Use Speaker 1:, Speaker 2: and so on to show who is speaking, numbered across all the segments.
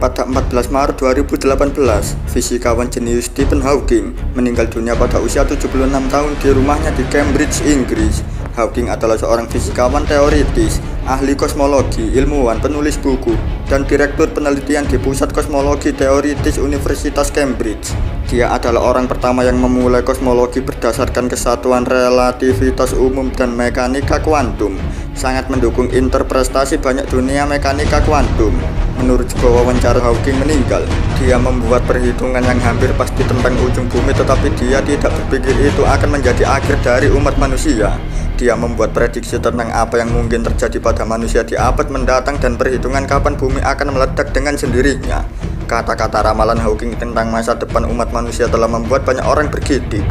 Speaker 1: Pada 14 Maret 2018, fisikawan jenius Stephen Hawking meninggal dunia pada usia 76 tahun di rumahnya di Cambridge, Inggris. Hawking adalah seorang fisikawan teoritis, ahli kosmologi, ilmuwan, penulis buku, dan direktur penelitian di Pusat Kosmologi Teoritis Universitas Cambridge. Dia adalah orang pertama yang memulai kosmologi berdasarkan kesatuan relativitas umum dan mekanika kuantum. Sangat mendukung interpretasi banyak dunia mekanika kuantum. Menurut sebuah wawancara, Hawking meninggal. Dia membuat perhitungan yang hampir pasti tentang ujung bumi, tetapi dia tidak berpikir itu akan menjadi akhir dari umat manusia. Dia membuat prediksi tentang apa yang mungkin terjadi pada manusia di abad mendatang dan perhitungan kapan bumi akan meledak dengan sendirinya. Kata-kata ramalan Hawking tentang masa depan umat manusia telah membuat banyak orang bergidik.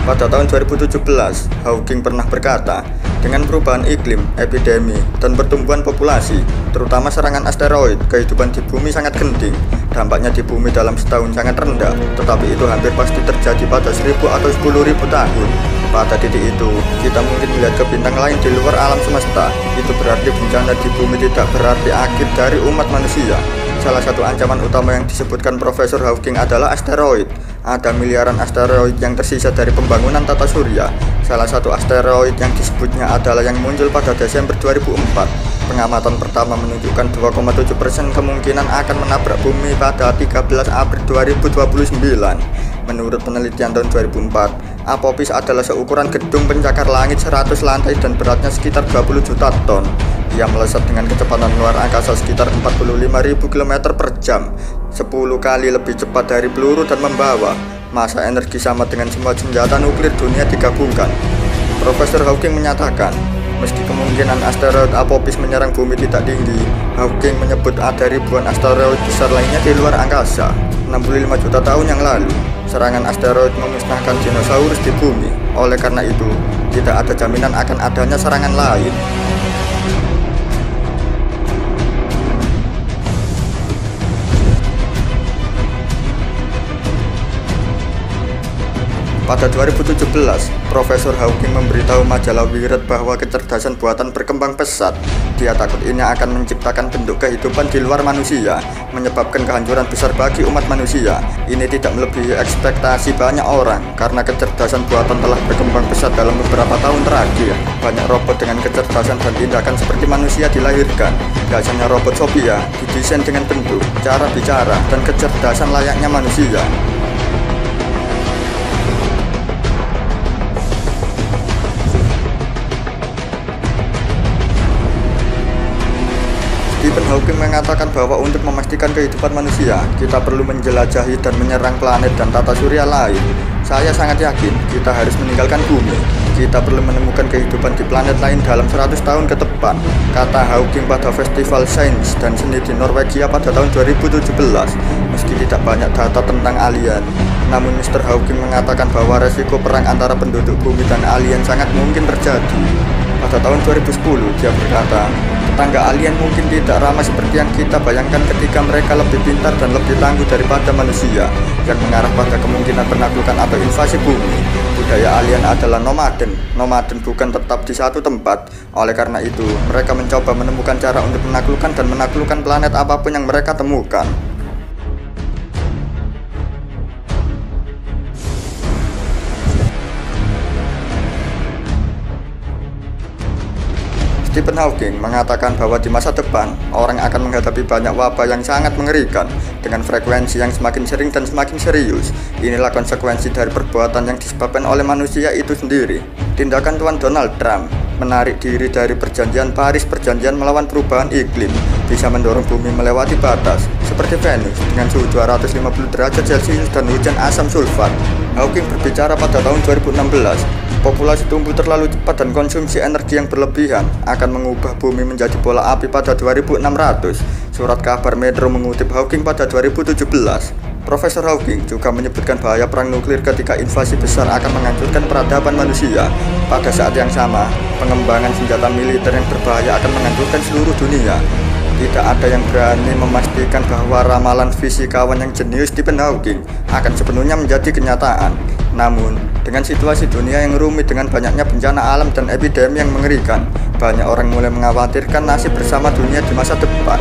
Speaker 1: Pada tahun 2017, Hawking pernah berkata, dengan perubahan iklim, epidemi, dan pertumbuhan populasi, terutama serangan asteroid, kehidupan di bumi sangat genting. Dampaknya di bumi dalam setahun sangat rendah, tetapi itu hampir pasti terjadi pada 1000 atau 10.000 tahun. Pada titik itu, kita mungkin melihat ke bintang lain di luar alam semesta. Itu berarti bencana di bumi tidak berarti akhir dari umat manusia. Salah satu ancaman utama yang disebutkan Profesor Hawking adalah asteroid. Ada miliaran asteroid yang tersisa dari pembangunan tata surya. Salah satu asteroid yang disebutnya adalah yang muncul pada Desember 2004. Pengamatan pertama menunjukkan 2,7% kemungkinan akan menabrak bumi pada 13 April 2029. Menurut penelitian tahun 2004, Apophis adalah seukuran gedung pencakar langit 100 lantai dan beratnya sekitar 20 juta ton. Ia melesat dengan kecepatan luar angkasa sekitar 45.000 km per jam, 10 kali lebih cepat dari peluru dan membawa massa energi sama dengan semua senjata nuklir dunia digabungkan. Profesor Hawking menyatakan, meski kemungkinan asteroid Apophis menyerang bumi tidak tinggi, Hawking menyebut ada ribuan asteroid besar lainnya di luar angkasa. 65 juta tahun yang lalu, serangan asteroid memusnahkan dinosaurus di bumi. Oleh karena itu, tidak ada jaminan akan adanya serangan lain. Pada 2017, Profesor Hawking memberitahu majalah Wired bahwa kecerdasan buatan berkembang pesat. Dia takut ini akan menciptakan bentuk kehidupan di luar manusia, menyebabkan kehancuran besar bagi umat manusia. Ini tidak melebihi ekspektasi banyak orang, karena kecerdasan buatan telah berkembang pesat dalam beberapa tahun terakhir. Banyak robot dengan kecerdasan dan tindakan seperti manusia dilahirkan. Biasanya robot Sophia didesain dengan bentuk, cara bicara, dan kecerdasan layaknya manusia. Stephen Hawking mengatakan bahwa untuk memastikan kehidupan manusia, kita perlu menjelajahi dan menyerang planet dan tata surya lain. Saya sangat yakin kita harus meninggalkan bumi. Kita perlu menemukan kehidupan di planet lain dalam 100 tahun ke depan, kata Hawking pada Festival Sains dan Seni di Norwegia pada tahun 2017. Meski tidak banyak data tentang alien, namun Mr. Hawking mengatakan bahwa resiko perang antara penduduk bumi dan alien sangat mungkin terjadi. Pada tahun 2010, dia berkata, tetangga alien mungkin tidak ramah seperti yang kita bayangkan ketika mereka lebih pintar dan lebih tangguh daripada manusia, yang mengarah pada kemungkinan penaklukan atau invasi bumi. Budaya alien adalah nomaden. Nomaden bukan tetap di satu tempat. Oleh karena itu, mereka mencoba menemukan cara untuk menaklukkan dan menaklukkan planet apapun yang mereka temukan. Stephen Hawking mengatakan bahwa di masa depan, orang akan menghadapi banyak wabah yang sangat mengerikan dengan frekuensi yang semakin sering dan semakin serius. Inilah konsekuensi dari perbuatan yang disebabkan oleh manusia itu sendiri. Tindakan Tuan Donald Trump menarik diri dari perjanjian Paris, perjanjian melawan perubahan iklim, bisa mendorong bumi melewati batas, seperti Venus dengan suhu 250 derajat Celcius dan hujan asam sulfat. Hawking berbicara pada tahun 2016, populasi tumbuh terlalu cepat dan konsumsi energi yang berlebihan akan mengubah bumi menjadi bola api pada 2600. Surat kabar Metro mengutip Hawking pada 2017. Profesor Hawking juga menyebutkan bahaya perang nuklir ketika invasi besar akan menghancurkan peradaban manusia. Pada saat yang sama, pengembangan senjata militer yang berbahaya akan menghancurkan seluruh dunia. Tidak ada yang berani memastikan bahwa ramalan fisikawan yang jenius Stephen Hawking akan sepenuhnya menjadi kenyataan. Namun, dengan situasi dunia yang rumit dengan banyaknya bencana alam dan epidemi yang mengerikan, banyak orang mulai mengkhawatirkan nasib bersama dunia di masa depan.